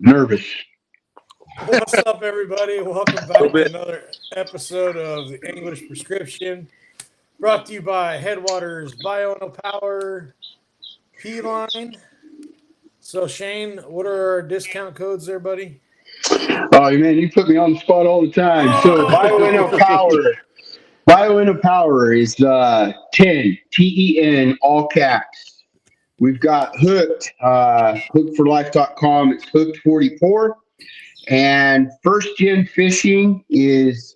Nervous. What's up, everybody? Welcome back to another episode of the English Prescription, brought to you by Headwaters Biono Power P-Line. So, Shane, what are our discount codes there, buddy? Oh, man, you put me on the spot all the time. So, Biono Power is 10, TEN, all caps. We've got Hooked, hookforlife.com. It's Hooked 44. And first gen fishing is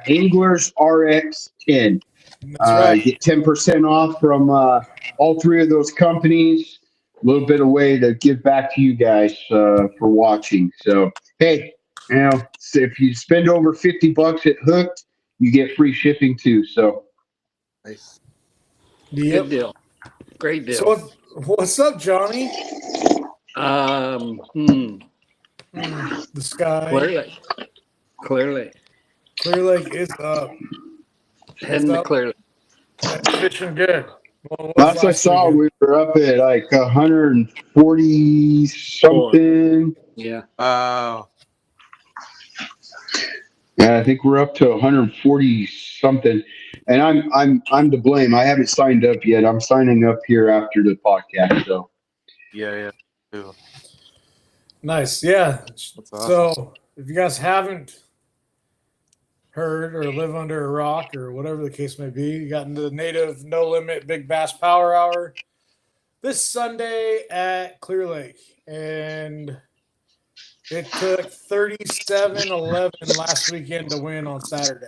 Anglers RX 10. That's right. Get 10% off from all three of those companies. A little bit of way to give back to you guys for watching. So, hey, if you spend over $50 at Hooked, you get free shipping too. So, nice. Yep. Good deal. Great deal. So, what's up, Johnny? The sky. Clear Lake is up. Heading to Clear Lake. Fishing good. Last I saw, we were up at like 140 something. Yeah. Yeah, I think we're up to 140 something, and I'm to blame. I haven't signed up yet. I'm signing up here after the podcast. So. Yeah. Nice, yeah. Awesome. So if you guys haven't heard or live under a rock or whatever the case may be, you got into the Native No Limit Big Bass Power Hour this Sunday at Clear Lake, and it took 37-11 last weekend to win on Saturday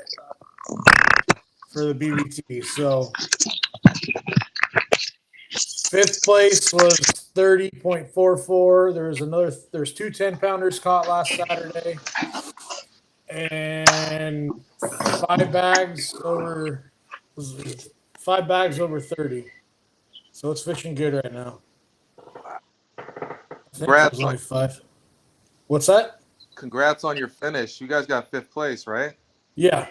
for the BBT. So fifth place was 30.44. There's two 10-pounders caught last Saturday, and five bags over 30. So it's fishing good right now. Congrats on 5. What's that? Congrats on your finish. You guys got 5th place, right? Yeah.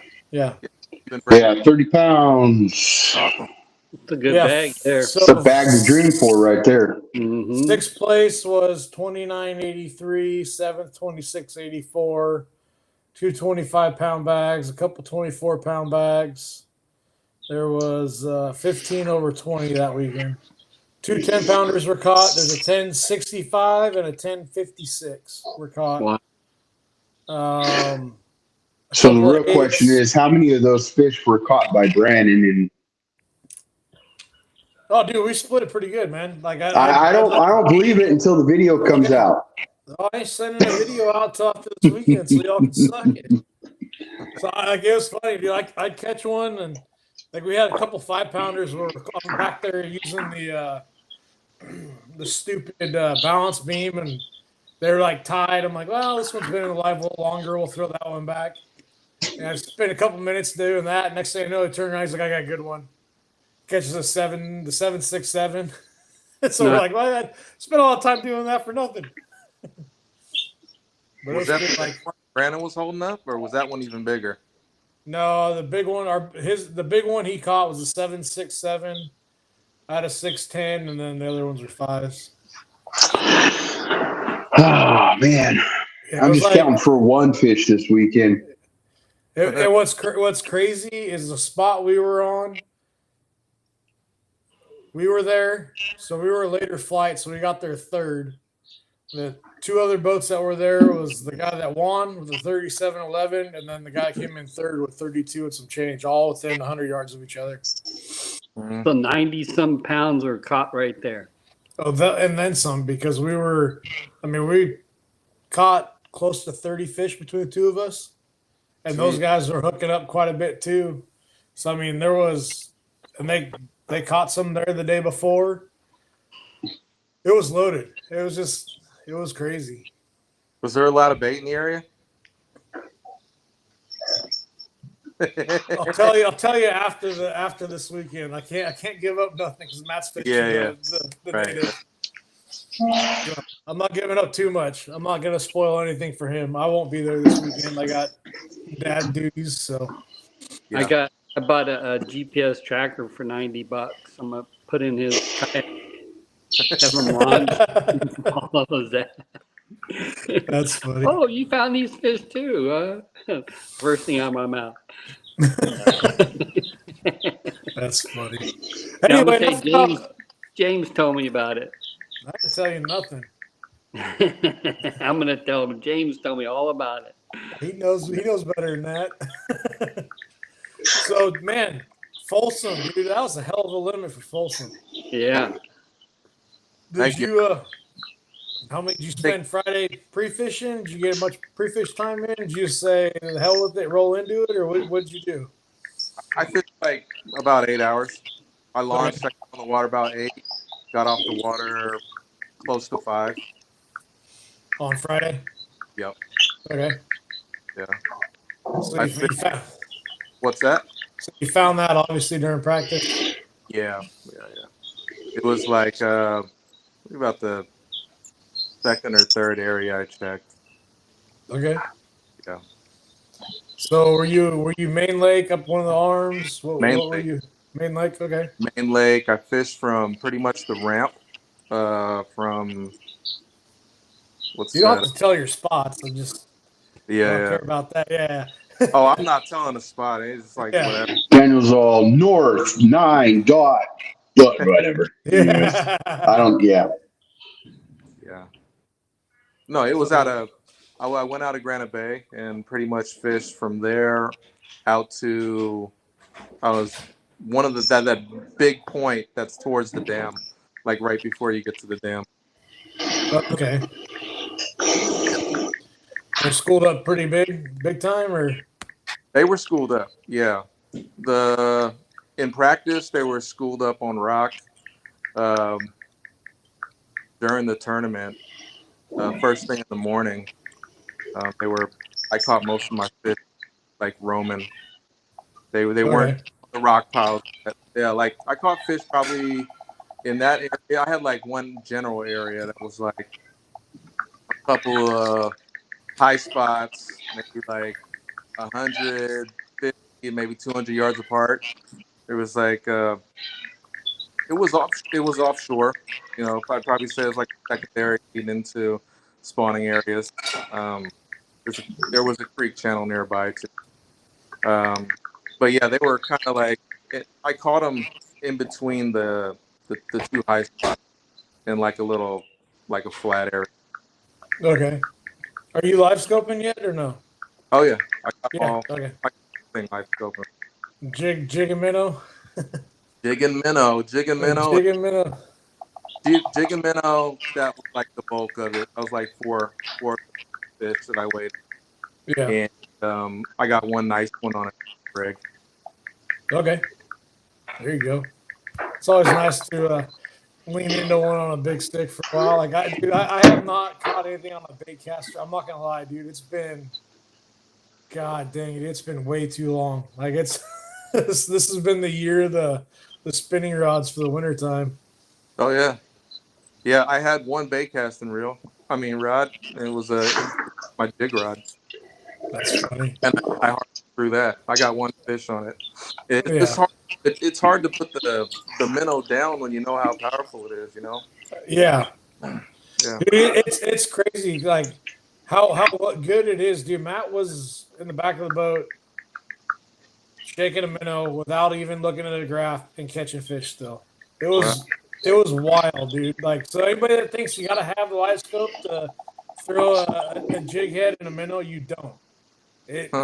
30 pounds. Awesome. It's a good bag there. It's a bag to dream for right there. Mm-hmm. 6th place was 29.83, 7th 26.84, two 25-pound bags, a couple 24-pound bags. There was 15 over 20 that weekend. Two 10-pounders were caught. There's a 10.65 and a 10.56 were caught. Wow. So the real question is, how many of those fish were caught by Brandon? And oh, dude, we split it pretty good, man. Like I don't believe it until the video comes out. I ain't sending a video out till after this weekend, so y'all can suck it. So it was funny, dude. I'd catch one, and like we had a couple 5-pounders were back there using the stupid balance beam, and they were like tied. I'm like, well, this one's been alive a little longer. We'll throw that one back. And I spent a couple minutes doing that. Next thing I know, he turned around. He's like, I got a good one. Catches the 7.67. So we're like, well, I spent a lot of time doing that for nothing. But Was that like Brandon was holding up, or was that one even bigger? No, the big one, the big one he caught was a 7.67 out of 6.10, and then the other ones were 5s. Oh man, I'm just counting for one fish this weekend. And what's crazy is the spot we were on. We were there, so we were a later flight, so we got there 3rd. The two other boats that were there was the guy that won with the 37.11, and then the guy came in 3rd with 32 and some change, all within 100 yards of each other. So 90-some pounds were caught right there. Oh, and then some, because we caught close to 30 fish between the two of us, and those guys were hooking up quite a bit too. So there was, and they caught some there the day before. It was loaded. It was crazy. Was there a lot of bait in the area? I'll tell you after this weekend. I can't give up nothing because Matt's fishing the right. Native. I'm not giving up too much. I'm not gonna spoil anything for him. I won't be there this weekend. I got dad duties, so I bought a GPS tracker for $90. I'm gonna put in his kayak, have him run, all of that. That's funny. Oh, you found these fish too, huh? First thing out of my mouth. That's funny. Now, I'm Anyway, gonna say James told me about it. I can tell you nothing. I'm gonna tell him. James told me all about it. He knows better than that. So, man, Folsom, dude, that was a hell of a limit for Folsom. Yeah. Did you how many did you spend Friday pre-fishing? Did you get much pre-fish time in? Did you just say the hell with it, roll into it, or what did you do? I fished like about 8 hours. I launched, I got on the water about 8, got off the water close to 5. On Friday? Yep. Okay. Yeah. So What's that? you found that obviously during practice? Yeah. It was like about the second or third area I checked. Okay. Yeah. So were you main lake up one of the arms? What were Lake. you? Main lake? Okay. Main lake. I fished from pretty much the ramp. From what's You don't that? have to tell your spots. I don't care about that. Yeah. Oh, I'm not telling a spot. It's just like whatever. Daniel's all north 9 dot, but whatever. Anyways, I don't. Yeah. Yeah. No, it was I went out of Granite Bay and pretty much fished from there out to. I was one of that big point that's towards the dam, like right before you get to the dam. Okay. They're schooled up pretty big time, or They were schooled up. Yeah. In practice they were schooled up on rock. During the tournament, first thing in the morning, I caught most of my fish like roaming. They weren't the rock piles. Yeah, like I caught fish probably in that area. I had like one general area that was like a couple of high spots, maybe like 150, maybe 200 yards apart. It was like it was offshore. You know, I'd probably say it's like secondary leading into spawning areas. There was a creek channel nearby too. But yeah, they were kind of like I caught them in between the two high spots in like a flat area. okay. Are you live scoping yet or no? Oh yeah, I got Yeah. Okay. I got live scoping. Jig and minnow. Jig and minnow. Jig and minnow. Jig and minnow. That was like the bulk of it. I was like four fish that I weighed. Yeah. And I got one nice one on a rig. Okay. There you go. It's always nice to lean into one on a big stick for a while. Like I have not caught anything on a bait caster. I'm not gonna lie, dude. It's been, God dang it, it's been way too long. Like it's this has been the year of the spinning rods for the wintertime. Oh yeah, yeah. I had one bait casting rod. It was my jig rod. That's funny. And I hard threw that. I got one fish on it. It's hard. It's hard to put the minnow down when you know how powerful it is. You know. Yeah. Yeah. Dude, it's crazy. Like how good it is, dude. Matt was in the back of the boat shaking a minnow without even looking at a graph and catching fish. Still, it was wild, dude. Like, so anybody that thinks you gotta have the live scope to throw a jig head and a minnow, you don't.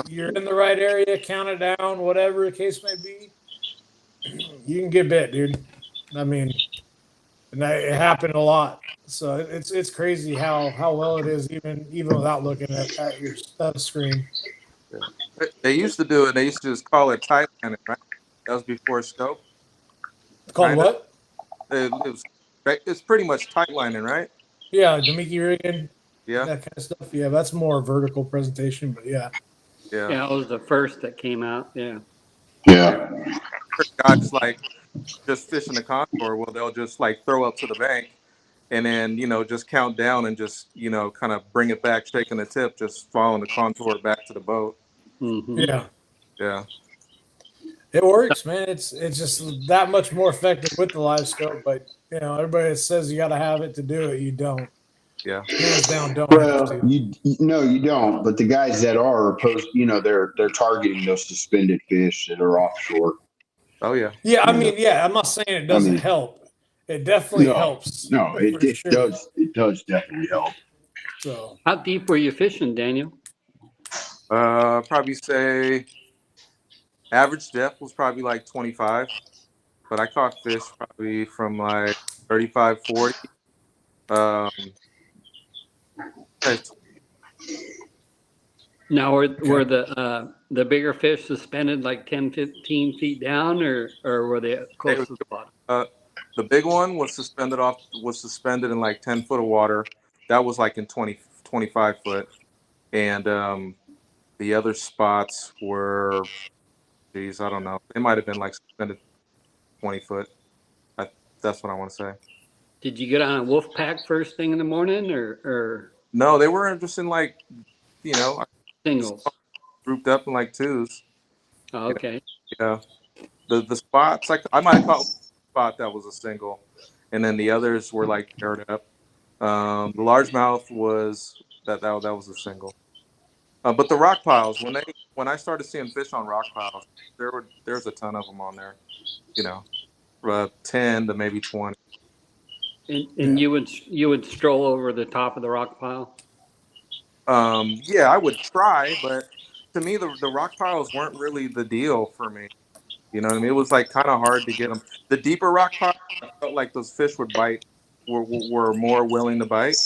You're in the right area, count it down, whatever the case may be. You can get bit, dude. I mean, and it happened a lot. So it's crazy how well it is even without looking at your screen. Yeah. They used to do it. They used to just call it tight lining, right? That was before scope. It's called Kinda. what? It's pretty much tight lining, right? Yeah, Demiki rigging. Yeah. That kind of stuff. Yeah, that's more vertical presentation, but yeah. Yeah. Yeah, it was the first that came out. Yeah. Yeah. Guys like just fishing the contour. Well, they'll just like throw up to the bank, and then just count down and just kind of bring it back, shaking the tip, just following the contour back to the boat. Mm-hmm. Yeah. Yeah. It works, man. It's just that much more effective with the live scope, but everybody that says you got to have it to do it, you don't. Yeah. Hands down, don't have Well, to. no, you don't. But the guys that are opposed, they're targeting those suspended fish that are offshore. Oh yeah. Yeah, I You know, mean, yeah, I'm not saying it I doesn't mean, help. It definitely no, helps no, it, for it sure. does. It does definitely help. So How deep were you fishing, Daniel? Probably say average depth was probably like 25, but I caught fish probably from like 35, 40. Um, okay, Now, were the bigger fish suspended like 10, 15 feet down, or were they they, close to the bottom? the big one was suspended in like 10 foot of water. That was like in 20, 25 foot. And the other spots were, geez, I don't know. They might have been like suspended 20 foot. I, that's what I want to say. Did you get on a wolf pack first thing in the morning, or No, they were just in like, I singles? grouped up in like twos. Oh, You okay. know, the spots, like I might have caught one spot that was a single, and then the others were like paired up. The largemouth that was a single. But the rock piles, when I started seeing fish on rock piles, there's a ton of them on there. You know, 10 to maybe 20. And yeah, you would stroll over the top of the rock pile. Yeah, I would try, but to me, the rock piles weren't really the deal for me. You know what I mean? It was like kind of hard to get them. The deeper rock piles, I felt like those fish would bite, were more willing to bite.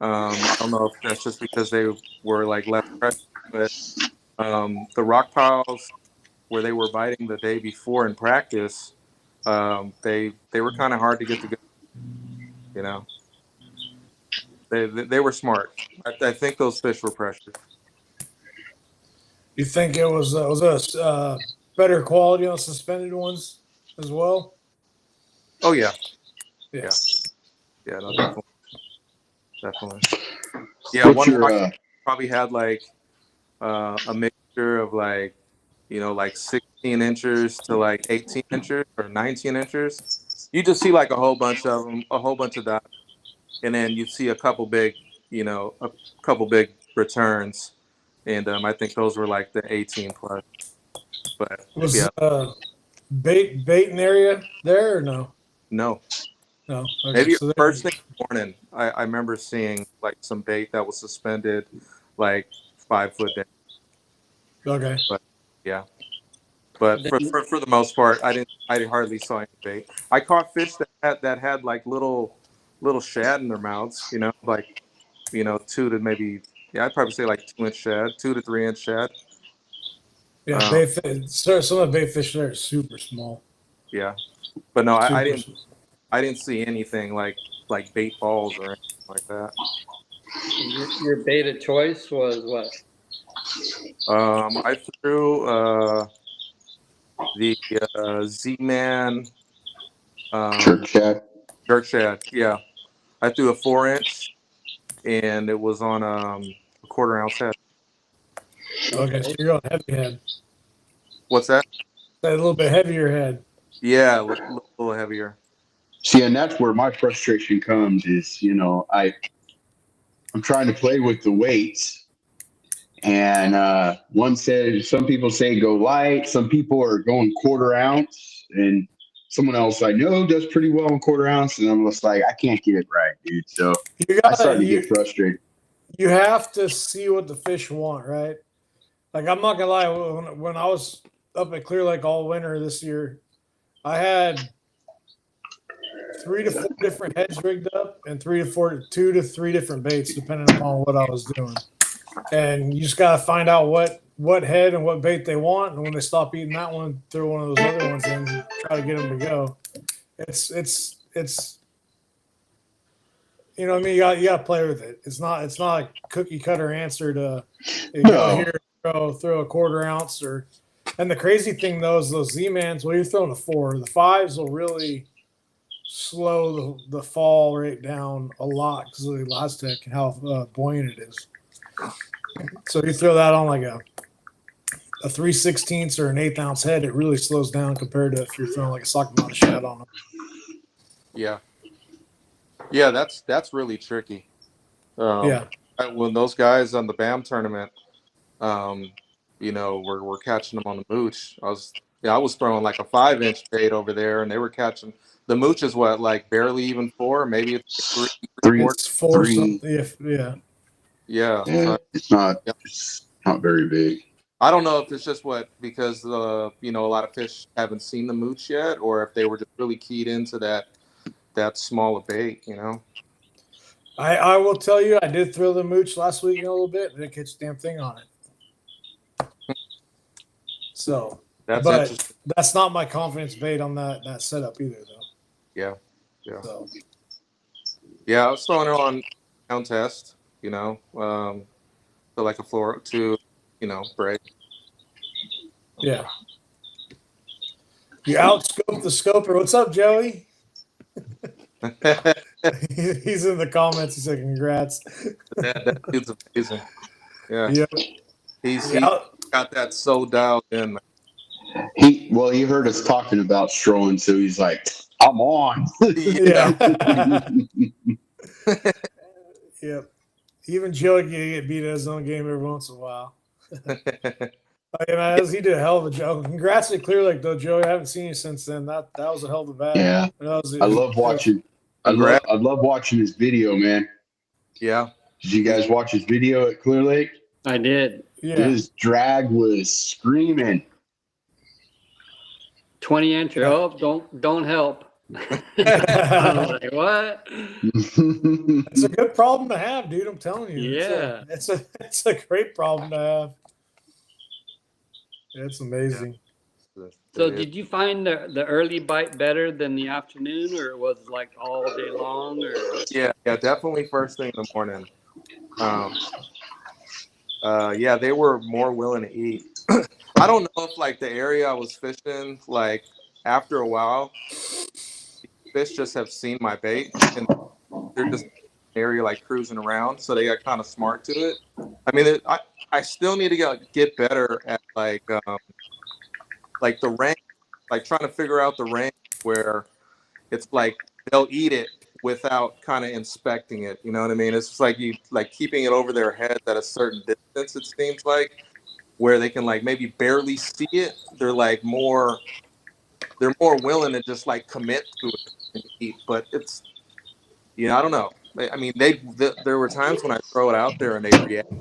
I don't know if that's just because they were like less pressure, but the rock piles where they were biting the day before in practice, they were kind of hard to get to go. You know, they were smart. I think those fish were pressured. you think it was a better quality on suspended ones as well? Oh yeah, Yeah. yeah, no, definitely, definitely. Yeah, What's one your rock probably had like a mixture of like like 16 inches to like 18 inches or 19 inches. You just see like a whole bunch of them, a whole bunch of that, and then you see a couple big, a couple big returns, and I think those were like the 18 plus. But Was yeah, baiting area there or no? no, No. Okay. maybe So first thing in the morning, I remember seeing like some bait that was suspended, like 5 foot down. okay. But yeah. But Then for the most part, I hardly saw any bait. I caught fish that had like little shad in their mouths, like 2 to maybe, yeah, I'd probably say like 2 inch shad, 2 to 3 inch shad. Yeah, Um, bait fish. Some of the bait fish there are super small. yeah, but no, I Super didn't small. I didn't see anything like bait balls or anything like that. your bait of choice was what? I threw the Z-Man church um, chat? jerk shad. Yeah, I threw a 4 inch, and it was on a quarter-ounce head. Okay, so Okay. you're on heavy head. What's that? That a little bit heavier head. Yeah, a little heavier. See, and that's where my frustration comes. Is I'm trying to play with the weights, and some people say go light, some people are going quarter ounce, and someone else I know does pretty well in quarter ounce, and I'm just like, I can't get it right, dude. So You I gotta started to get frustrated. you have to see what the fish want, right? Like I'm not gonna lie, when I was up at Clear Lake all winter this year, I had 3 to 4 different heads rigged up and 2 to 3 different baits depending upon what I was doing. And you just gotta find out what head and what bait they want, and when they stop eating that one, throw one of those other ones in, try to get them to go. It's you know what I mean. You got to play with it. It's not a cookie cutter answer to go No. here, throw a quarter ounce or. And the crazy thing though is those Z-mans. Well, you're throwing a 4. The 5s will really slow the fall rate down a lot because of the elastic and how buoyant it is. So you throw that on like a 3/16 or an 1/8 ounce head, it really slows down compared to if you're throwing like a sock amount of shad on them. Yeah, yeah, that's really tricky. Yeah. When those guys on the BAM tournament, we're catching them on the mooch. I was throwing like a 5-inch bait over there, and they were catching the mooch is what, like barely even 4, maybe it's like 3, 4. It's 4 something. Yeah. Yeah, Yeah, so, it's not. yeah. It's not very big. I don't know if it's just because a lot of fish haven't seen the mooch yet, or if they were just really keyed into that small a bait. I will tell you, I did throw the mooch last week a little bit, and didn't catch a damn thing on it. So, That's but interesting. that's not my confidence bait on that setup either, though. Yeah. So, Yeah, I was throwing it on ground test, to like a floor to, break. yeah. You outscope the scoper. What's up, Joey? He's in the comments. He said, "Congrats." that dude's amazing. Yeah, Yep. he's Yeah. got that so dialed in. Man. He heard us talking about strolling, so he's like, "I'm on." Yeah. Yep. Even Joey can get beat at his own game every once in a while. Man, he did a hell of a job. Congrats to Clear Lake, though, Joey. I haven't seen you since then. That was a hell of a bag. Yeah, I love watching. I love watching his video, man. Yeah. Did you guys watch his video at Clear Lake? I did. Yeah. His drag was screaming. 20-inch. Oh, don't help. I was like, what? It's a good problem to have, dude. I'm telling you. Yeah. It's a great problem to have. It's amazing. So did you find the early bite better than the afternoon, or was it like all day long? Or Yeah, definitely first thing in the morning. Yeah, they were more willing to eat. I don't know if like the area I was fishing, like after a while, fish just have seen my bait and they're just in the area like cruising around, so they got kind of smart to it. I mean, I still need to get better at like the range, like trying to figure out the range where it's like they'll eat it without kind of inspecting it. You know what I mean? It's just like keeping it over their head at a certain distance. It seems like where they can like maybe barely see it. They're more willing to just like commit to it and eat. But it's I don't know. I mean, there were times when I throw it out there and they react,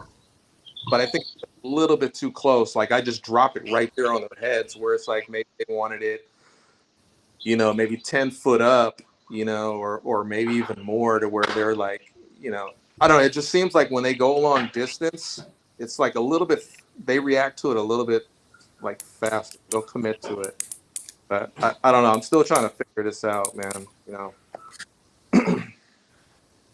but I think it's a little bit too close. Like I just drop it right there on their heads, where it's like maybe they wanted it, maybe 10 foot up, or maybe even more, to where they're like, I don't know. It just seems like when they go a long distance, it's like a little bit, they react to it a little bit like faster. They'll commit to it. But I don't know. I'm still trying to figure this out, man.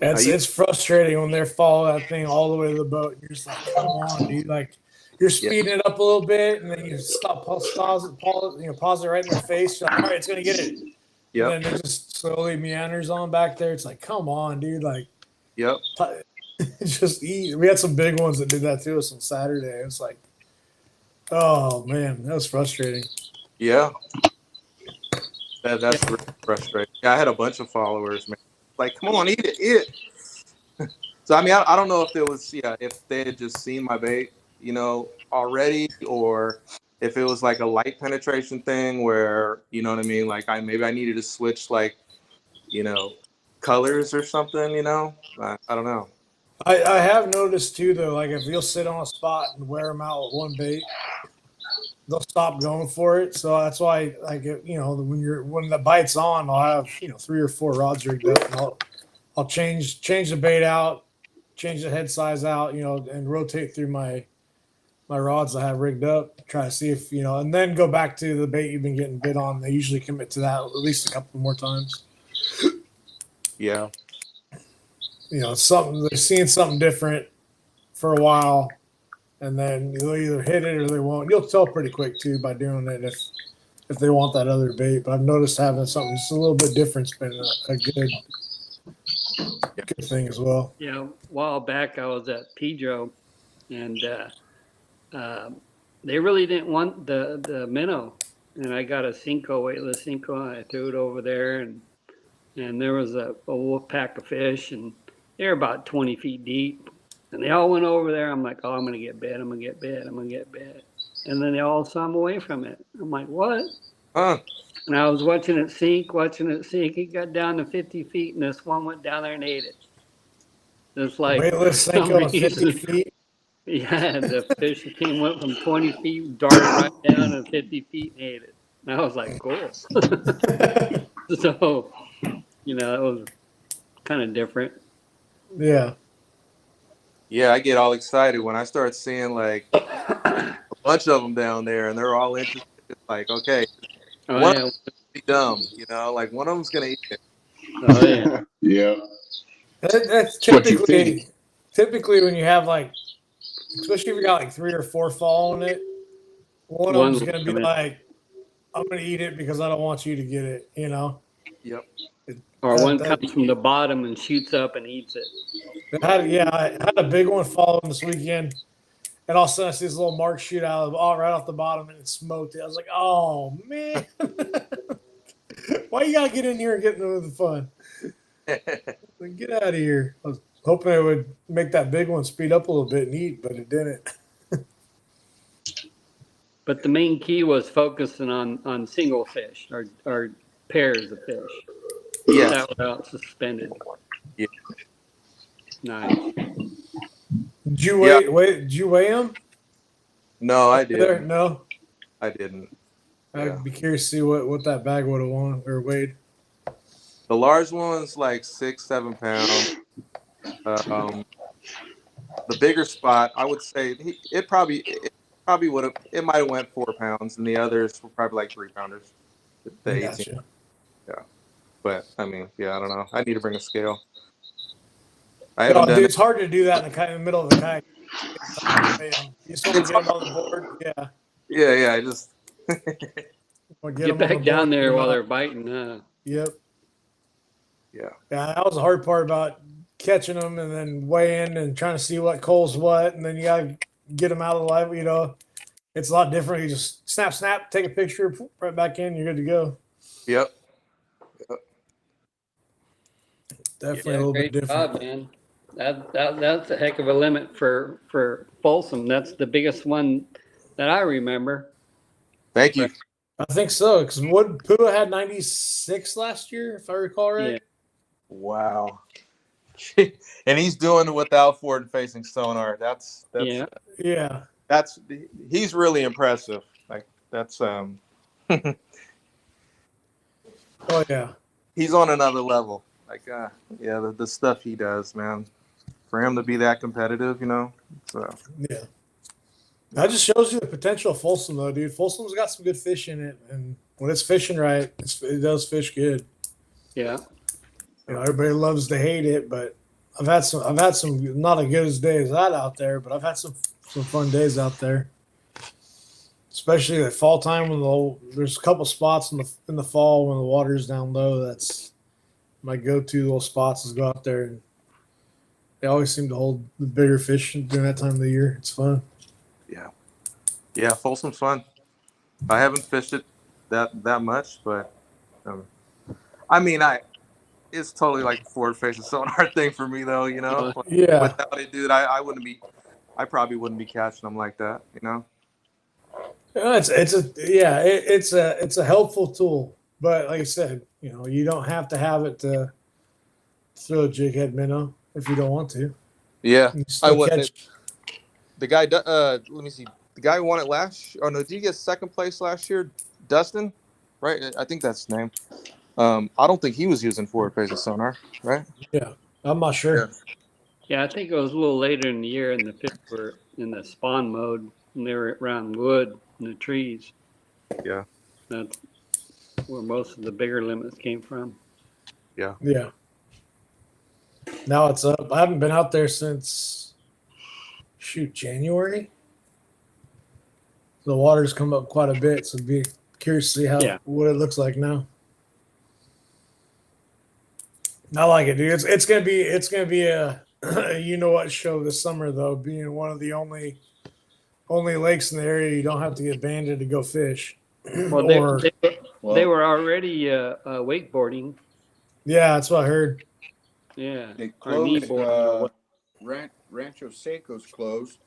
It's frustrating when they're following that thing all the way to the boat. And you're just like, come on, dude. Like you're speeding it up a little bit, and then you pause it right in their face. You're like, all right, it's gonna get it. Yep. And then it just slowly meanders on back there. It's like, come on, dude. Like, yep. Just eat. We had some big ones that did that to us on Saturday. It was like, oh man, that was frustrating. Yeah. That's really frustrating. Yeah, I had a bunch of followers, man. Like, come on, eat it. So I mean, I don't know if it was if they had just seen my bait, already, or if it was like a light penetration thing where, you know what I mean, like maybe I needed to switch like, colors or something, I don't know. I have noticed too, though, like if you'll sit on a spot and wear them out with one bait, they'll stop going for it. So that's why, like, when the bite's on, I'll have 3 or 4 rods rigged up, and I'll change the bait out, change the head size out, and rotate through my rods I have rigged up, try to see if and then go back to the bait you've been getting bit on. They usually commit to that at least a couple more times. Yeah. They're seeing something different for a while, and then they'll either hit it or they won't. You'll tell pretty quick too by doing it if they want that other bait. But I've noticed having something just a little bit different's been a good thing as well. A while back I was at Pedro, and they really didn't want the minnow, and I got a Cinco, weightless Cinco, and I threw it over there, and there was a wolf pack of fish, and They're about 20 feet deep. And they all went over there. I'm like, oh, I'm going to get bit. I'm going to get bit. I'm going to get bit. And then they all swam away from it. I'm like, what? Huh. And I was watching it sink. It got down to 50 feet, and this one went down there and ate it. It's like, Weightless for some Senko at 50 reason, feet. yeah, the fish went from 20 feet, darted right down to 50 feet and ate it. And I was like, cool. So, it was kind of different. Yeah. Yeah, I get all excited when I start seeing like a bunch of them down there, and they're all interested. It's like, okay, one of them's gonna be dumb, like one of them's gonna eat it. Oh, yeah. Yeah. That's what you think. typically when you have like, especially if you got like 3 or 4 following it, one of them's going to be like, I'm going to eat it because I don't want you to get it, Yep. Or one comes from the bottom and shoots up and eats it. I had a big one following this weekend, and all of a sudden I see this little mark shoot out right off the bottom, and it smoked it. I was like, oh, man. Why you got to get in here and get into the fun? Like, get out of here. I was hoping it would make that big one speed up a little bit and eat, but it didn't. But the main key was focusing on single fish or pairs of fish. Yes. Without suspended. Yeah. Nice. Did you weigh them? No, I didn't. No, I didn't. I'd be curious to see what that bag would have won or weighed. The large one's like 6-7 pounds. The bigger spot, I would say it might have went 4 pounds, and the others were probably like 3 pounders. The 18. Gotcha. Yeah, but I mean, I don't know. I need to bring a scale. It's hard to do that in the middle of the kayak. You just want to get them on the board. Yeah. Yeah. I just get back down there while they're biting. Yep. Yeah. Yeah, that was the hard part about catching them and then weighing and trying to see what coals what, and then you gotta get them out of the live. It's a lot different. You just snap, take a picture, right back in, you're good to go. Yep. Definitely a little bit different. Job, man. That's a heck of a limit for Folsom. That's the biggest one that I remember. Thank you. I think so, because Pua had 96 last year, if I recall right. Yeah. Wow. And he's doing it without forward facing sonar. That's he's really impressive. Like that's Oh yeah. He's on another level. Like the stuff he does, man. For him to be that competitive, So yeah. That just shows you the potential of Folsom, though, dude. Folsom's got some good fish in it, and when it's fishing right, it does fish good. Yeah. Everybody loves to hate it, but I've had some not as good as day as that out there, but I've had some fun days out there. Especially at fall time when there's a couple spots in the fall when the water's down low. That's my go-to little spots is go out there, and they always seem to hold the bigger fish during that time of the year. It's fun. Yeah, Folsom's fun. I haven't fished it that much, but it's totally like a forward facing sonar thing for me though, Yeah. Without it, dude, I probably wouldn't be catching them like that, It's a helpful tool, but like I said, you don't have to have it to throw a jig head minnow if you don't want to. Yeah, I would. Catch. The guy, let me see. The guy who won it last. Oh no, did he get second place last year? Dustin, right? I think that's his name. I don't think he was using forward facing sonar, right? Yeah, I'm not sure. Yeah, I think it was a little later in the year, and the fish were in the spawn mode, and they were around wood and the trees. Yeah, that's where most of the bigger limits came from. Yeah. Now it's up. I haven't been out there since January. The water's come up quite a bit, so I'd be curious to see what it looks like now. I like it, dude. It's gonna be a what show this summer though, being one of the only lakes in the area you don't have to get banded to go fish. Well, they were already wakeboarding. Yeah, that's what I heard. Yeah. They Or knee closed. boarding or what. Rancho Seco's closed.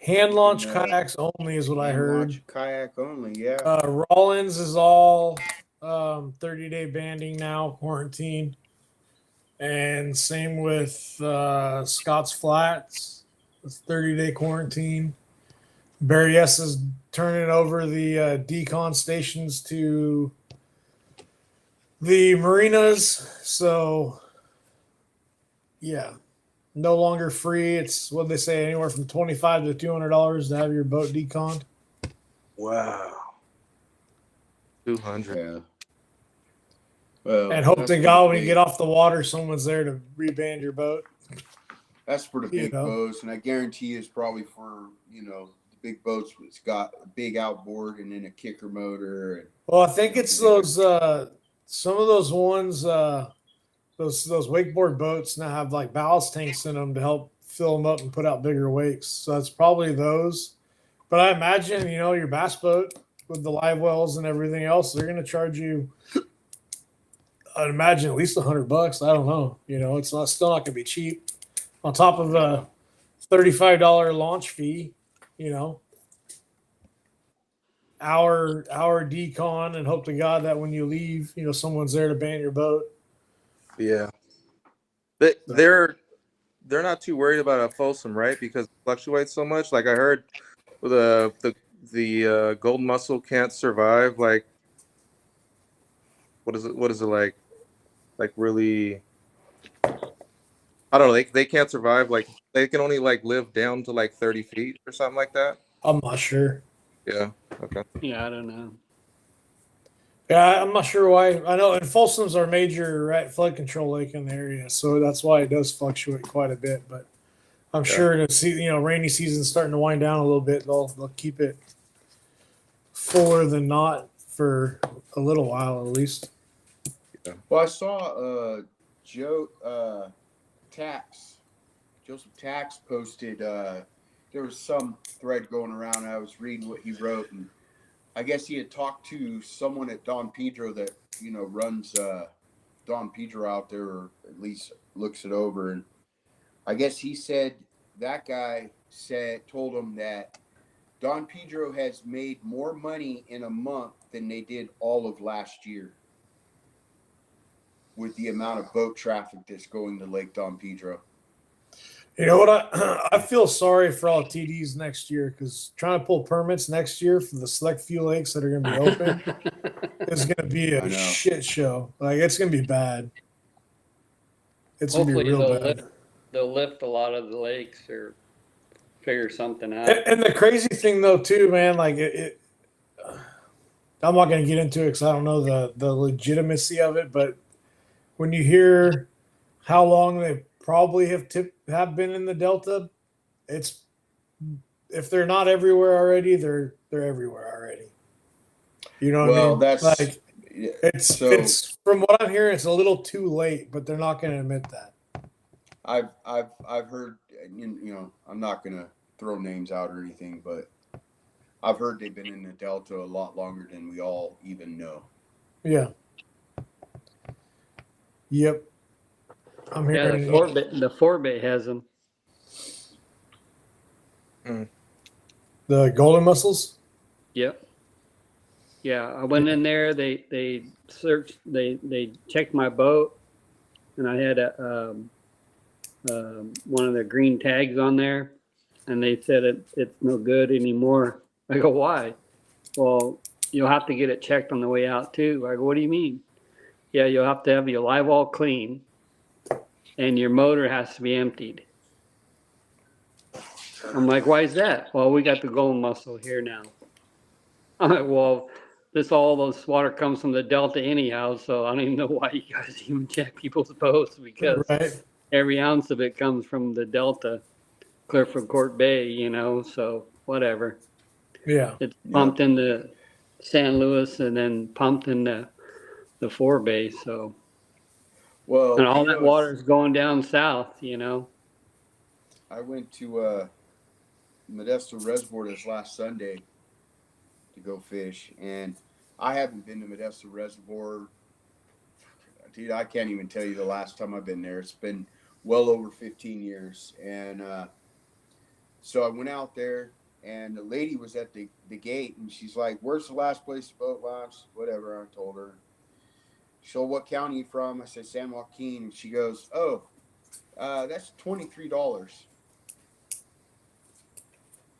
Hand launch And, kayaks only is what I heard. Launch kayak only. Yeah. Rollins is all 30-day banding now, quarantine. And same with Scott's Flats. It's 30-day quarantine. Barry S is turning over the decon stations to the marinas. So, yeah, no longer free. It's what they say, anywhere from $25 to $200 to have your boat deconned. Wow. 200. Yeah. Well, And hope that's to for God the when you big- get off the water, someone's there to reband your boat. That's for the you big know. boats, and I guarantee it's probably for the big boats. It's got a big outboard and then a kicker motor. And, Well, I think it's those some of those ones those wakeboard boats now have like ballast tanks in them to help fill them up and put out bigger wakes. So that's probably those. But I imagine, your bass boat with the live wells and everything else, they're going to charge you, I'd imagine, at least $100. I don't know. It's still not going to be cheap. On top of a $35 launch fee, hour decon, and hope to God that when you leave, someone's there to ban your boat. Yeah. They're not too worried about a Folsom, right? Because it fluctuates so much. Like I heard the golden mussel can't survive. Like, what is it like? Like really, I don't know. They can't survive. Like they can only like live down to like 30 feet or something like that. I'm not sure. Yeah. Okay. Yeah, I don't know. Yeah, I'm not sure why. I know, and Folsom's our major flood control lake in the area, so that's why it does fluctuate quite a bit. But I'm sure to see, rainy season's starting to wind down a little bit. They'll keep it fuller than not for a little while at least. well, I saw Joseph Tax posted. There was some thread going around. I was reading what he wrote, and I guess he had talked to someone at Don Pedro that runs Don Pedro out there, or at least looks it over. And I guess he said that guy told him that Don Pedro has made more money in a month than they did all of last year with the amount of boat traffic that's going to Lake Don Pedro. You know what? I feel sorry for all TDs next year, because trying to pull permits next year for the select few lakes that are going to be open is going to be a shit show. Like, it's going to be bad. It's going to be real bad. They'll lift a lot of the lakes or figure something out. And the crazy thing, though, too, man, like I'm not going to get into it because I don't know the legitimacy of it, but when you hear how long they probably have been in the Delta, it's, if they're not everywhere already, they're everywhere already. You know what I mean? That's like it's from what I'm hearing, it's a little too late, but they're not going to admit that. I've heard, I'm not going to throw names out or anything, but I've heard they've been in the Delta a lot longer than we all even know. Yeah. Yep. I'm hearing the Forbay has them. The golden mussels. Yep. Yeah, I went in there. They searched. They checked my boat, and I had one of the green tags on there, and they said it's no good anymore. I go, why? Well, you'll have to get it checked on the way out too. I go, what do you mean? Yeah, you'll have to have your live well clean, and your motor has to be emptied. I'm like, why is that? Well, we got the golden mussel here now. I'm like, well, all those water comes from the Delta anyhow, so I don't even know why you guys even check people's boats, because every ounce of it comes from the Delta, clear from Court Bay, so whatever. Yeah. It's pumped into San Luis and then pumped into the Forebay, so. Well, and all that water is going down south, I went to Modesto Reservoir this last Sunday to go fish, and I haven't been to Modesto Reservoir. dude, I can't even tell you the last time I've been there. It's been well over 15 years. And so I went out there, and the lady was at the gate, and she's like, "Where's the last place to boat launch?" Whatever, I told her. So, "What county you from?" I said, "San Joaquin." And she goes, "Oh, that's $23.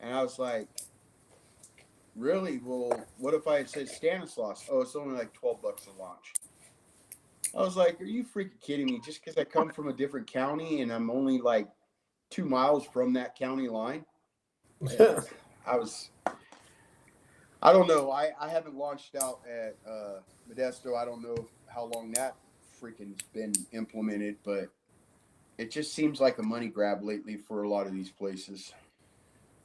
And I was like, "Really? Well, what if I had said Stanislaus?" "Oh, it's only like $12 a launch." I was like, "Are you freaking kidding me? Just because I come from a different county and I'm only like 2 miles from that county line?" And I don't know. I haven't launched out at Modesto. I don't know how long that freaking's been implemented, but it just seems like a money grab lately for a lot of these places.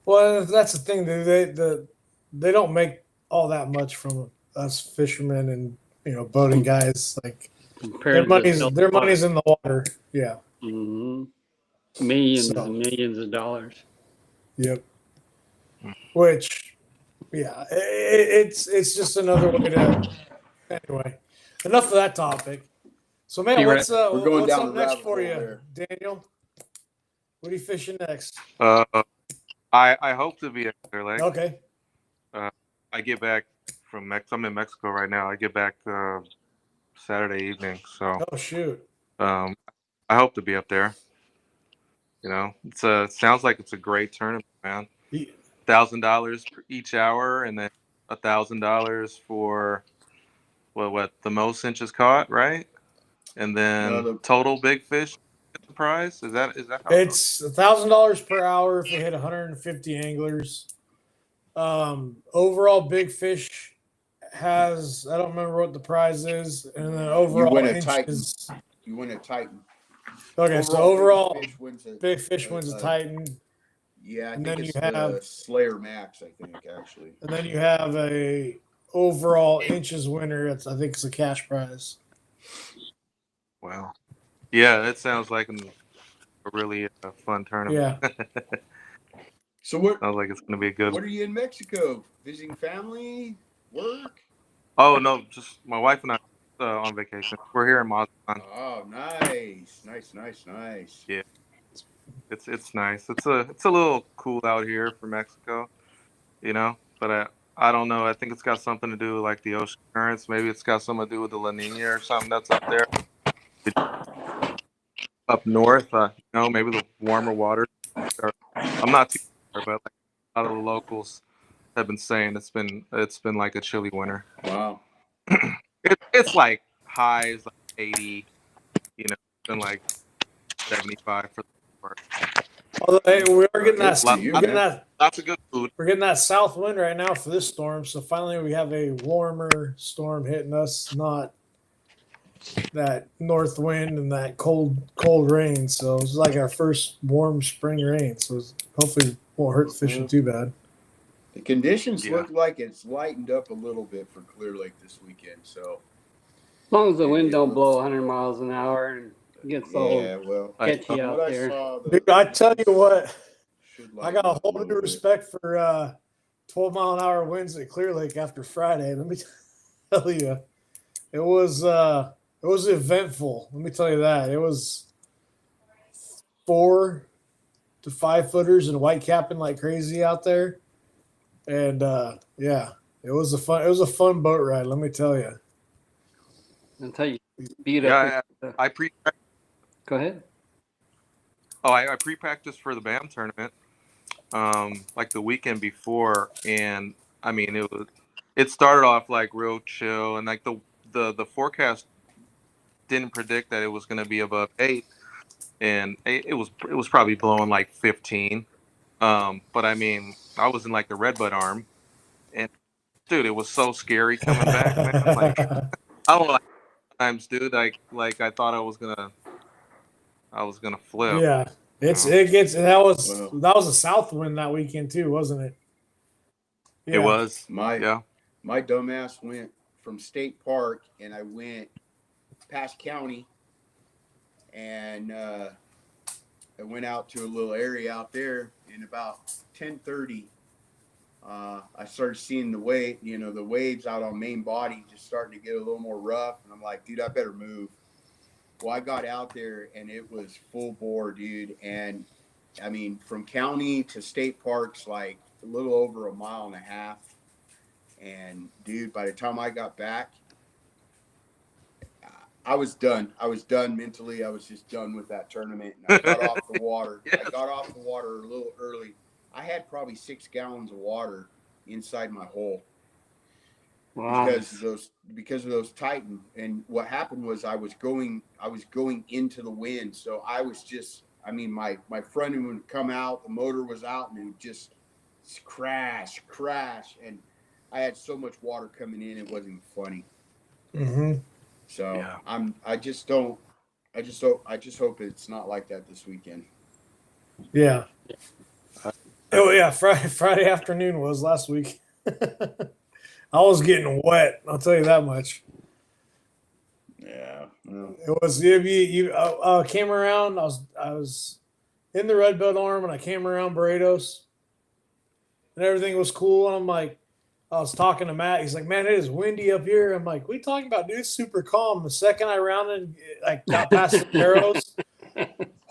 Well, that's the thing. They don't make all that much from us fishermen and boating guys. Like Compared to the their money's in the water. Yeah. hmm millions So and millions of dollars. yep. Which it's just another way to anyway. Enough of that topic. So man, T-Rex. We're going what's down up the next rabbit for hole you, there. Daniel? What are you fishing next? I hope to be at Clear Lake. Okay. I get back from Mexico. I'm in Mexico right now. I get back Saturday evening, so Oh shoot. I hope to be up there. It sounds like it's a great tournament, man. $1,000 per each hour, and then $1,000 for what the most inches caught, right? And then total big fish prize. Is that how it goes? It's $1,000 per hour if we hit 150 anglers. Overall, big fish has I don't remember what the prize is, and then overall win a inches. You win a Titan. Okay, so overall, big fish wins a Titan, Yeah, I and think then it's you the have Slayer Max. I think actually. and then you have a overall inches winner. I think it's a cash prize. Wow. Yeah, that sounds like a really fun tournament. Yeah. So what? Sounds like it's going to be a good. What are you in Mexico? Visiting family? Work? Oh no, just my wife and I on vacation. We're here in Mazatlan. Oh, nice. Yeah, it's nice. It's a little cool out here for Mexico, But I don't know. I think it's got something to do with like the ocean currents. Maybe it's got something to do with the La Nina or something that's up there. Up north, maybe the warmer waters. I'm not too sure, but like, a lot of the locals have been saying it's been like a chilly winter. Wow. It's like highs like 80, it's been like 75 for the most part. Although hey, we are getting Good that. for you, We're getting man. that. Lots of good food. We're getting that south wind right now for this storm. So finally, we have a warmer storm hitting us, not that north wind and that cold rain. So it's like our first warm spring rain. So hopefully, it won't hurt the fishing too bad. The conditions Yeah. look like it's lightened up a little bit for Clear Lake this weekend. So As long as the wind don't blow 100 miles an hour and gets all catchy out there. Dude, I tell you what, should I got a lighten up whole little new bit. respect for 12-mile-an-hour winds at Clear Lake after Friday. Let me tell you, it was eventful. Let me tell you that it was 4 to 5 footers and white capping like crazy out there, and yeah, it was a fun boat ride. Let me tell you. Until you beat up. Yeah, I pre. Go ahead. Oh, I pre-practiced for the BAM tournament, like the weekend before, and I mean it started off like real chill, and like the forecast didn't predict that it was going to be above 8, and it was probably blowing like 15. But I mean, I was in like the redbud arm, and dude, it was so scary coming back, man. Like I don't know, like, times, dude, like I thought I was gonna flip. Yeah, that was a south wind that weekend too, wasn't it? Yeah. It was. My Yeah. My dumbass went from State Park, and I went past county, and I went out to a little area out there. And about 10:30, I started seeing the waves out on main body just starting to get a little more rough, and I'm like, dude, I better move. Well, I got out there and it was full bore, dude. And I mean, from county to state parks, like a little over a mile and a half. And dude, by the time I got back, I was done. I was done mentally. I was just done with that tournament. And I got off the water. I got off the water a little early. I had probably 6 gallons of water inside my hole. Wow. Because of those Titan. And what happened was I was going into the wind. So I was just, I mean, my front end would come out, the motor was out, and it would just crash. And I had so much water coming in, it wasn't even funny. Mm-hmm. So Yeah. I just hope it's not like that this weekend. Yeah. Oh yeah, Friday afternoon was last week. I was getting wet. I'll tell you that much. Yeah. Well, It was you. I came around. I was in the red belt arm, and I came around Barretos, and everything was cool. And I'm like, I was talking to Matt. He's like, "Man, it is windy up here." I'm like, "What are you talking about, dude? It's super calm." The second I rounded, like got past the arrows.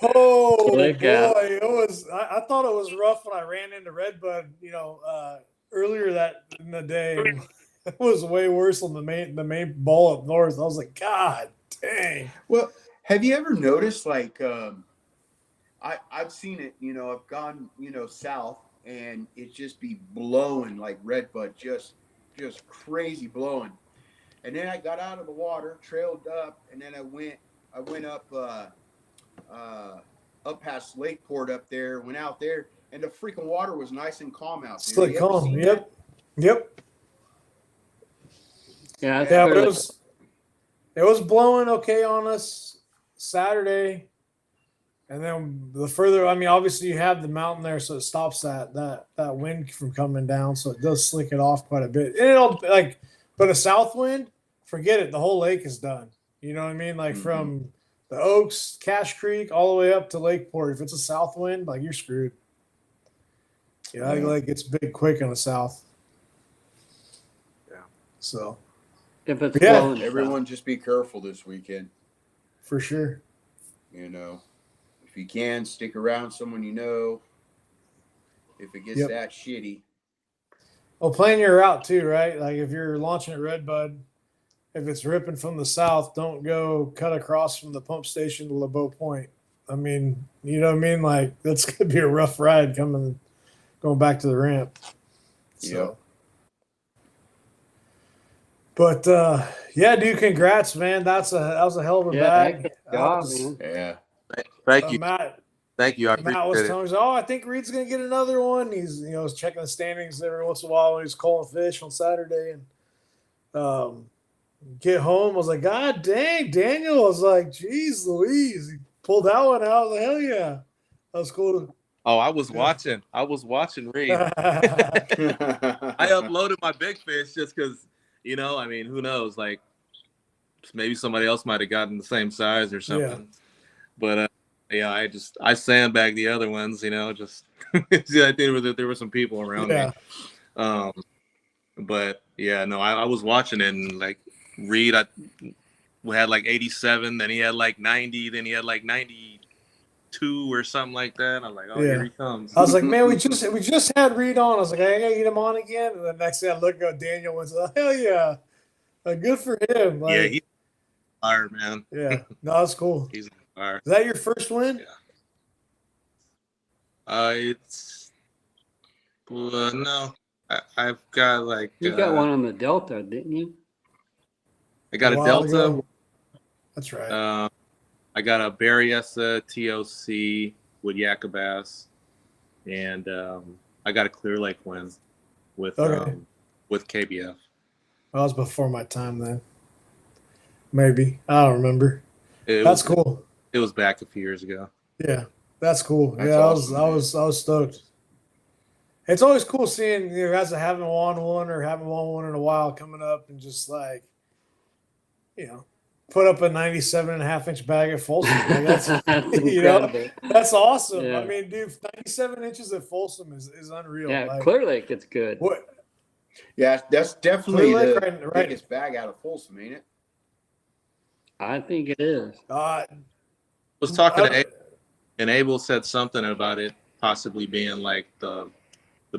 Oh boy, Look out. it was. I thought it was rough when I ran into Redbud. Earlier that in the day, it was way worse on the main bowl up north. I was like, God dang. well, have you ever noticed, like, I've seen it, I've gone, south, and it just be blowing like Redbud, just crazy blowing. And then I got out of the water, trailed up, and then I went up past Lakeport up there, went out there, and the freaking water was nice and calm out there. It's like You ever calm. seen Yep. Yep. Yeah, it's Yeah, but clearly- it was blowing okay on us Saturday. And then the further, I mean, obviously you have the mountain there, so it stops that wind from coming down. So it does slick it off quite a bit. And it'll but a south wind, forget it. The whole lake is done. You know what I mean? Like Mhm. from the Oaks, Cache Creek, all the way up to Lakeport. If it's a south wind, like you're screwed. Yeah, Yeah. like it's big quick in the south. Yeah. So if it's Yeah. blowing, Everyone just be careful this weekend. for sure. If you can, stick around someone you know. If it gets Yep. that shitty. Well, plan your route too, right? Like if you're launching at Redbud, if it's ripping from the south, don't go cut across from the pump station to LeBeau Point. I mean, you know what I mean? Like that's gonna be a rough ride going back to the ramp. So. Yep. But yeah, dude, congrats, man. That was a hell of a yeah, bag. heck of a job, was- man. Yeah. Thank you. Matt Thank you. I Matt was appreciate it. telling me, I think Reed's gonna get another one. He's was checking the standings every once in a while when he's calling fish on Saturday, and get home. I was like, God dang, Daniel. I was like, geez, Louise. He pulled that one out. I was like, hell yeah, that was cool. Oh, I was watching Reed. I uploaded my big fish just because, I mean, who knows? Like, maybe somebody else might have gotten the same size or something. Yeah. But yeah, I sandbagged the other ones. Just I think there were some people around Yeah. me. But yeah, no, I was watching it, and like Reed, we had like 87, then he had like 90, then he had like 92 or something like that. I'm like, oh, Yeah. here he comes. I was like, man, we just had Reed on. I was like, I gotta get him on again. And the next thing I look at Daniel was like, hell yeah. Good for him. Like, Yeah, he's on fire, man. yeah. No, that's cool. He's on fire. Is that your first win? Yeah. It's no. I've got like You got one on the Delta, didn't you? I got a while Delta. ago. That's right. I got a Berryessa TOC with Yakabas, and I got a Clear Lake win with Okay. with KBF. That was before my time then. Maybe. I don't remember. That's cool. It was back a few years ago. Yeah. That's cool. That's yeah, awesome, I was stoked. It's always cool seeing guys that haven't won one or haven't won one in a while coming up and just like, put up a 97.5-inch bag at Folsom. Like that's That's you know, incredible. that's awesome. Yeah. I mean, dude, 97 inches at Folsom is unreal. Yeah, Like, Clear Lake, it's good. what? Yeah, that's definitely Clear Lake, the right. biggest bag out of Folsom, ain't it? I think it is. Was talking to I- Abel, and Abel said something about it possibly being like the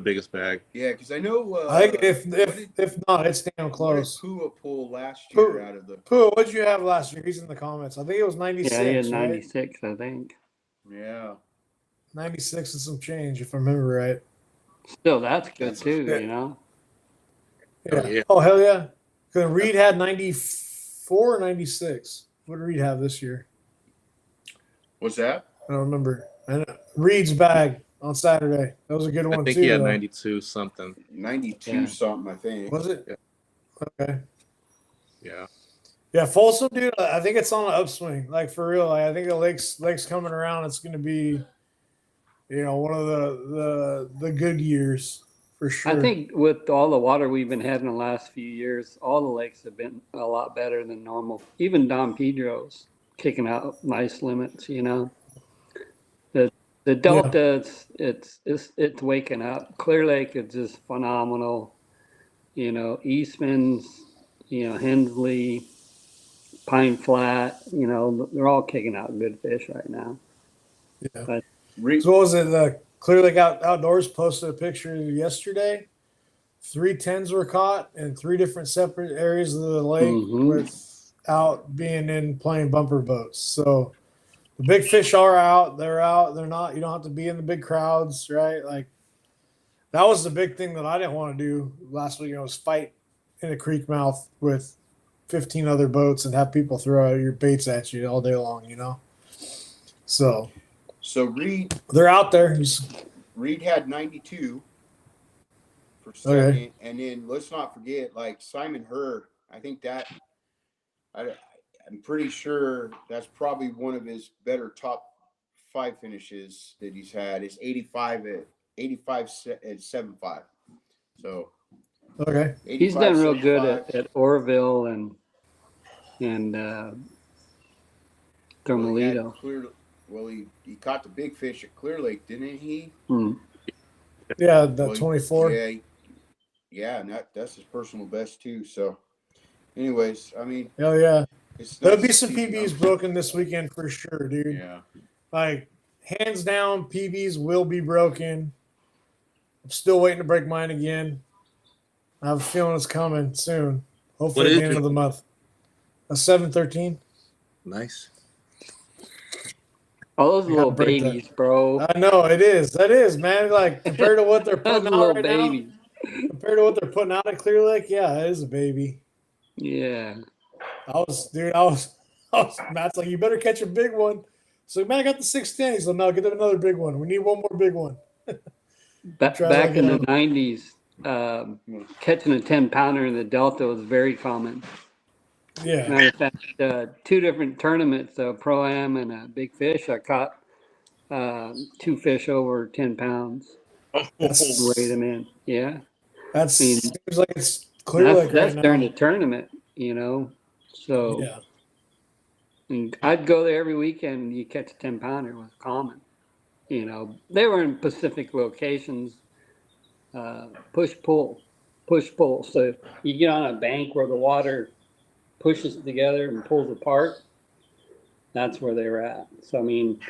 biggest bag. Yeah, because I know. I think what did, if not, it's damn what did close. Pua pull last year Pua- out of the? Pooh, what did you have last year? He's in the comments. I think it was Yeah, he 96, had right? 96, I think. Yeah. 96 and some change, if I remember right. Still, that's good That's- too, yeah. you know? Yeah. yeah. Oh, hell yeah. Because Reed had 94 or 96. What did Reed have this year? What's that? I don't remember. Reed's bag on Saturday. That was a good I one, think too. he had though. 92 something. 92 Yeah. something, I think. Was it? Yeah. Okay. Yeah. Yeah, Folsom, dude, I think it's on an upswing. Like, for real. Like, I think the lake's coming around. It's going to be, one of the good years for sure. I think with all the water we've been having the last few years, all the lakes have been a lot better than normal. Even Don Pedro's kicking out nice limits, you know? The Delta, it's waking up. Clear Lake is just phenomenal. Eastman's, Hensley, Pine Flat, they're all kicking out good fish right now. Yeah. But So what was it? The Clear Lake Outdoors posted a picture yesterday. 3 tens were caught in 3 different separate areas of the lake without being in playing bumper boats. So the big fish are out. They're out. They're not. You don't have to be in the big crowds, right? Like that was the big thing that I didn't want to do last week. Was fight in a creek mouth with 15 other boats and have people throw your baits at you all day long. So Reed they're out there. Reed had 92 for second, Okay. and then let's not forget, like Simon Herr. I think that I'm pretty sure that's probably one of his better top 5 finishes that he's had. Is 85 at 7.5. So Okay. he's done real good 75. at Oroville and Thermalito. He caught the big fish at Clear Lake, didn't he? Yeah, the 24. Yeah, and that's his personal best too. So, anyways, I mean, Hell yeah. it's There'll nice be to some see PBs broken this weekend for sure, dude. Yeah. Like, hands down, PBs will be broken. I'm still waiting to break mine again. I have a feeling it's coming soon. Hopefully at the end of the month. A 713. Nice. All those little break that. babies, bro. I know it is. That is, man. Like compared to what they're Those putting out little right babies. now. Compared to what they're putting out at Clear Lake, yeah, it is a baby. Yeah. Matt's like, you better catch a big one. So, man, I got the 610. He's like, no, get another big one. We need one more big one. Back in the 90s, catching a 10-pounder in the Delta was very common. Yeah. Matter of fact, 2 different tournaments, Pro-Am and a Big Fish, I caught 2 fish over 10 pounds. Weighed them in. Yeah. Seems like it's Clear Lake that's right now. during the tournament, So Yeah. and I'd go there every weekend and you catch a 10-pounder was common. They were in Pacific locations, push pull. So you get on a bank where the water pushes together and pulls apart. That's where they were at. So I mean,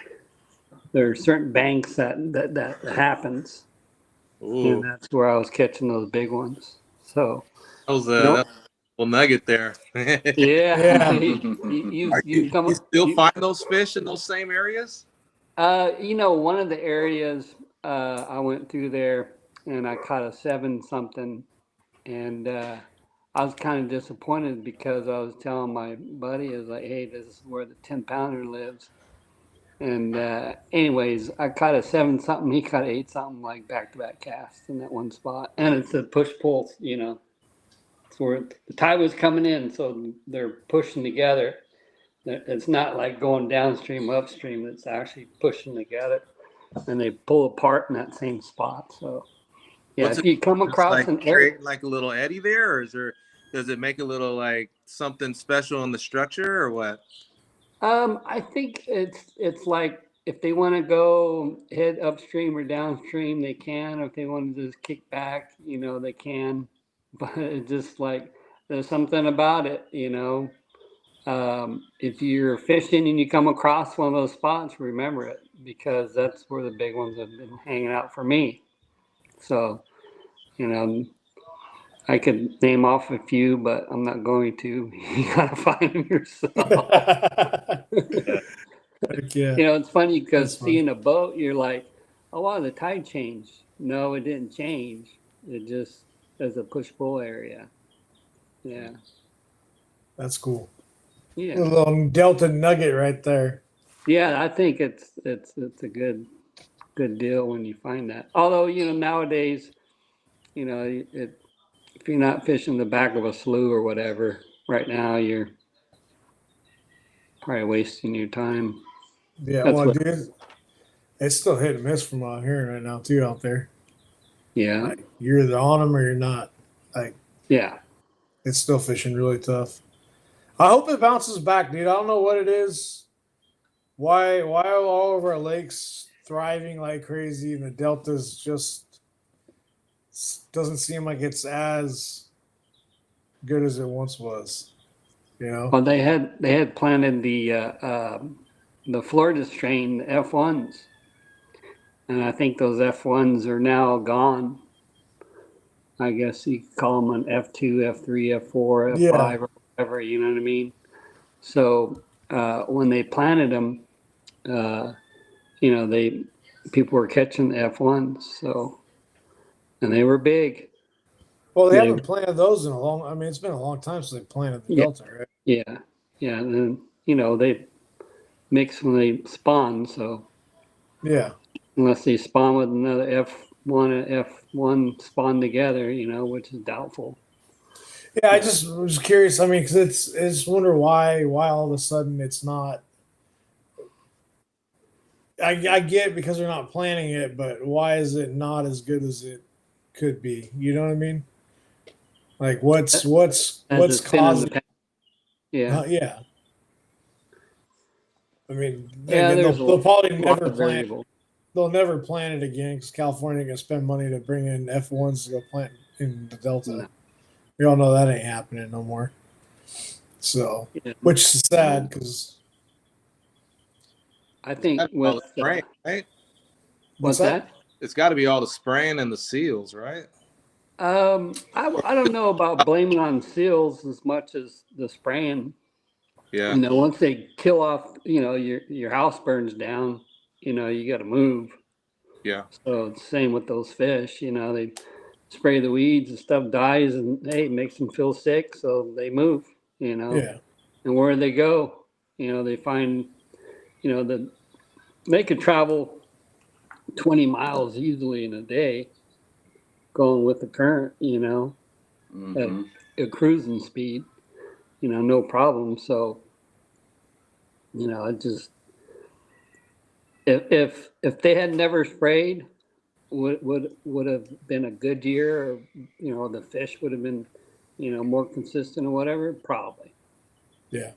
there are certain banks that happens. Ooh. And that's where I was catching those big ones. So That was a little nugget there. Yeah. You still find those fish in those same areas? One of the areas I went through there and I caught a 7-something, and I was kind of disappointed because I was telling my buddy, I was like, hey, this is where the 10-pounder lives. And anyways, I caught a 7-something. He caught 8-something, like back-to-back casts in that one spot. And it's a push-pull, It's where the tide was coming in, so they're pushing together. It's not like going downstream, upstream. It's actually pushing together, and they pull apart in that same spot. So, yeah, if you come across an area, like a little eddy there, or does it make a little like something special in the structure, or what? I think it's like if they want to go head upstream or downstream, they can. If they want to just kick back, they can. But it's just like there's something about it, if you're fishing and you come across one of those spots, remember it, because that's where the big ones have been hanging out for me. So, I could name off a few, but I'm not going to. You gotta find them yourself. Yeah. It's funny because That's funny. seeing a boat, you're like, oh wow, the tide changed. No, it didn't change. It just as a push-pull area. Yeah. That's cool. Yeah. A little Delta nugget right there. Yeah, I think it's a good deal when you find that. Although, nowadays, if you're not fishing the back of a slough or whatever, right now you're probably wasting your time. Yeah, That's well, what- dude, it's still hit and miss from what I'm hearing right now too out there. Yeah. Like, you're either on them or you're not. Like, Yeah. it's still fishing really tough. I hope it bounces back, dude. I don't know what it is. Why are all of our lakes thriving like crazy and the deltas just doesn't seem like it's as good as it once was. Well, they had planted the Florida strain, the F1s, and I think those F1s are now gone. I guess you could call them an F2, F3, F4, F5, or whatever. You know what I mean? So when they planted them, people were catching the F1s. So, and they were big. Well, they haven't planted those in a long. I mean, it's been a long time since they planted the delta, right? Yeah, yeah. And then they mix when they spawn. So yeah, unless they spawn with another F1 and F1 spawn together, which is doubtful. yeah. I just was curious. I mean, because I just wonder why all of a sudden it's not. I get it because they're not planning it, but why is it not as good as it could be? You know what I mean? Like what's causing? Yeah, yeah. I mean, yeah. they'll probably never plant. Variable. They'll never plant it again because California ain't gonna spend money to bring in F1s to go plant in the Delta. No. We all know that ain't happening no more. So, which is sad because I think All with the spraying, right? what's that? It's got to be all the spraying and the seals, right? I don't know about blaming on seals as much as the spraying. Yeah. Once they kill off, your house burns down, you got to move. Yeah. So it's the same with those fish. They spray the weeds and stuff dies, and hey, it makes them feel sick, so they move. Yeah. And where they go, they find, they could travel 20 miles easily in a day, going with the current, at cruising speed, no problem. So, it just if they had never sprayed, would have been a good year, or the fish would have been, more consistent or whatever, probably. Yeah.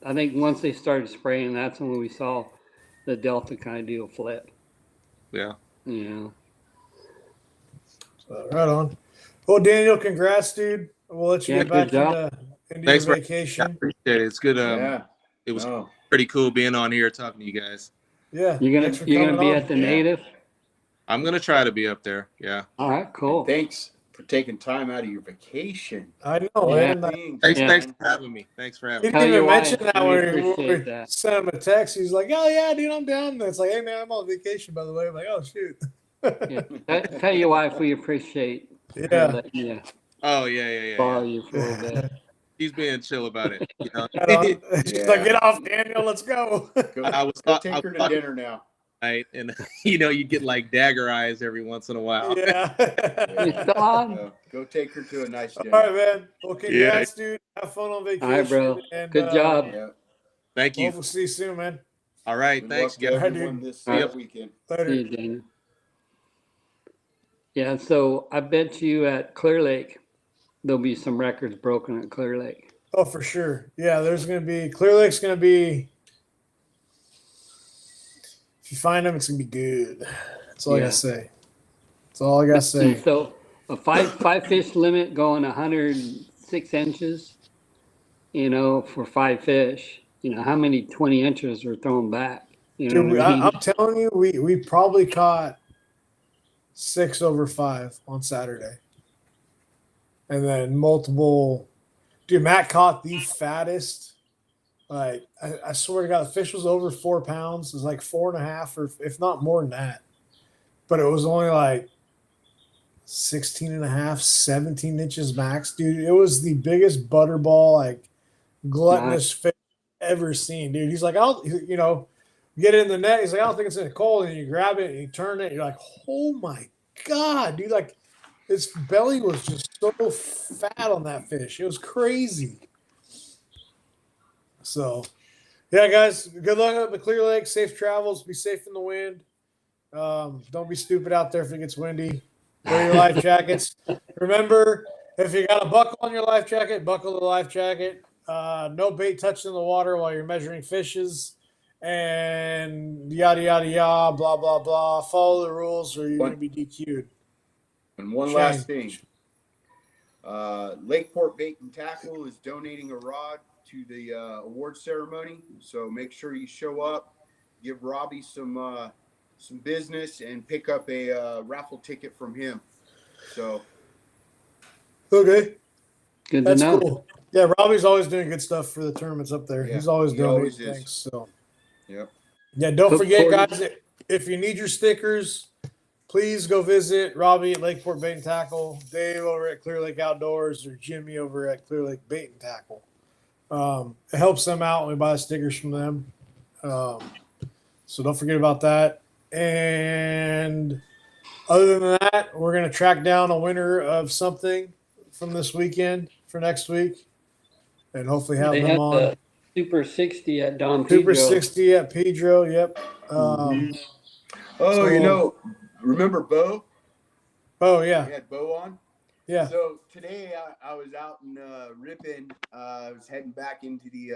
I think once they started spraying, that's when we saw the Delta kind of deal flip. Yeah. So, right on. Well, Daniel, congrats, dude. We'll let you get back into Thanks your I vacation. appreciate it. It's good. It was pretty cool being on here talking to you guys. Yeah. You're gonna be at the Native? I'm gonna try to be up there. Yeah. All right, cool. And thanks for taking time out of your vacation. I know, man. Thanks for having me. Thanks for having He me. didn't even mention that we when we appreciate that. sent him a text. He's like, "Oh yeah, dude, I'm down." And it's like, "Hey man, I'm on vacation, by the way." I'm like, "Oh shoot." Tell your wife we appreciate. Yeah. Oh yeah. Borrow you for a little bit. He's being chill about it. She's like, "Get off, Daniel. Let's go." Go take her to dinner now. Right, and you get like dagger eyes every once in a while. Yeah. You still on? Go take her to a nice dinner. All right, man. Well, congrats, dude. Have fun on vacation. All right, bro. And, good job. Thank you. We'll see you soon, man. All right, thanks, guys. This weekend. Later. See you, Daniel. Yeah, so I bet you at Clear Lake, there'll be some records broken at Clear Lake. Oh, for sure. Yeah, there's going to be Clear Lake's going to be. If you find them, it's going to be good. That's all I got to say. That's all I got to say. So a five fish limit going 106 inches. for 5 fish. How many 20 inches were thrown back? You know Dude, what I mean? I'm telling you, we probably caught 6 over 5 on Saturday. And then multiple. Dude, Matt caught the fattest. Like, I swear to God, the fish was over 4 pounds. It was like 4.5, or if not more than that. But it was only like 16 and a half, 17 inches max. Dude, it was the biggest butterball, like, gluttonous fish ever seen, dude. He's like, get it in the net. He's like, I don't think it's in the cold. And you grab it and you turn it. You're like, oh my God, dude. Like, his belly was just so fat on that fish. It was crazy. So, yeah, guys, good luck up at Clear Lake. Safe travels. Be safe in the wind. Don't be stupid out there if it gets windy. Wear your life jackets. Remember, if you got a buckle on your life jacket, buckle the life jacket. No bait touching the water while you're measuring fishes. And yada, yada, yada, blah, blah, blah. Follow the rules or you're going to be DQ'd. And one last thing. Lakeport Bait and Tackle is donating a rod to the award ceremony. So make sure you show up, give Robbie some business, and pick up a raffle ticket from him. So. Okay. Good That's to know. cool. Yeah, Robbie's always doing good stuff for the tournaments up there. Yeah, He's always he doing always things. is. So. Yep. Yeah, don't Look forget, forward- guys, if you need your stickers, please go visit Robbie at Lakeport Bait and Tackle, Dave over at Clear Lake Outdoors, or Jimmy over at Clear Lake Bait and Tackle. It helps them out when we buy stickers from them. So don't forget about that. And other than that, we're going to track down a winner of something from this weekend for next week, and hopefully have They them had on. the Super 60 at Don Super Pedro. 60 at Pedro, yep. Remember Bo? Oh, yeah. We had Bo on. Yeah. So today I was out in Ripon. I was heading back into the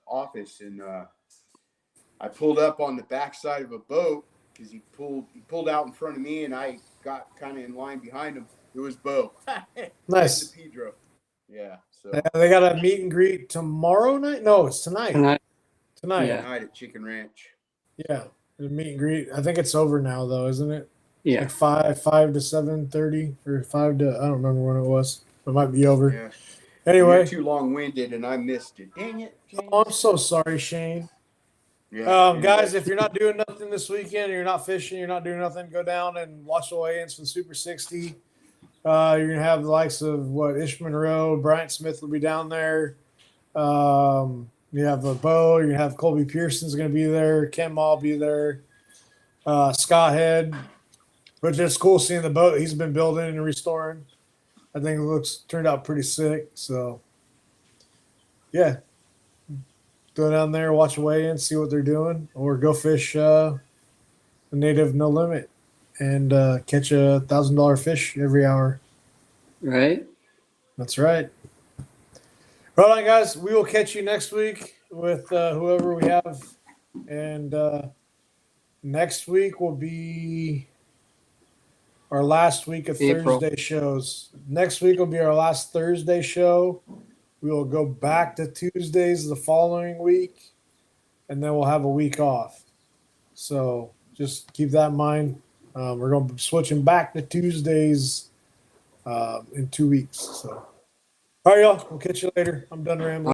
office, and I pulled up on the backside of a boat because he pulled out in front of me, and I got kind of in line behind him. It was Bo. Nice. Pedro. Yeah. So They got a meet and greet tomorrow night? No, it's tonight. Tonight. Yeah. tonight at Chicken Ranch. Yeah. The meet and greet. I think it's over now, though, isn't it? Yeah. Like 5 to 7:30 or 5 to, I don't remember when it was. It might be over. Yeah. Anyway. You're too long-winded, and I missed it. Dang it. James. Oh, I'm so sorry, Shane. Yeah. Guys, if you're not doing nothing this weekend, or you're not fishing, you're not doing nothing, go down and watch the weigh-ins for the Super 60. You're going to have the likes of Ish Monroe, Bryant Smith will be down there. You have a Bo, you're going to have Colby Pearson's going to be there. Ken Maul will be there. Scott Head. But it's cool seeing the boat he's been building and restoring. I think it turned out pretty sick. So, yeah. Go down there, watch a weigh-in, see what they're doing, or go fish the native no limit and catch a $1,000 fish every hour. Right? That's right. Right on, guys. We will catch you next week with whoever we have. And next week will be our last week of April. Thursday shows. Next week will be our last Thursday show. We will go back to Tuesdays the following week, and then we'll have a week off. So just keep that in mind. We're going to be switching back to Tuesdays in 2 weeks. So, all right, y'all. We'll catch you later. I'm done rambling.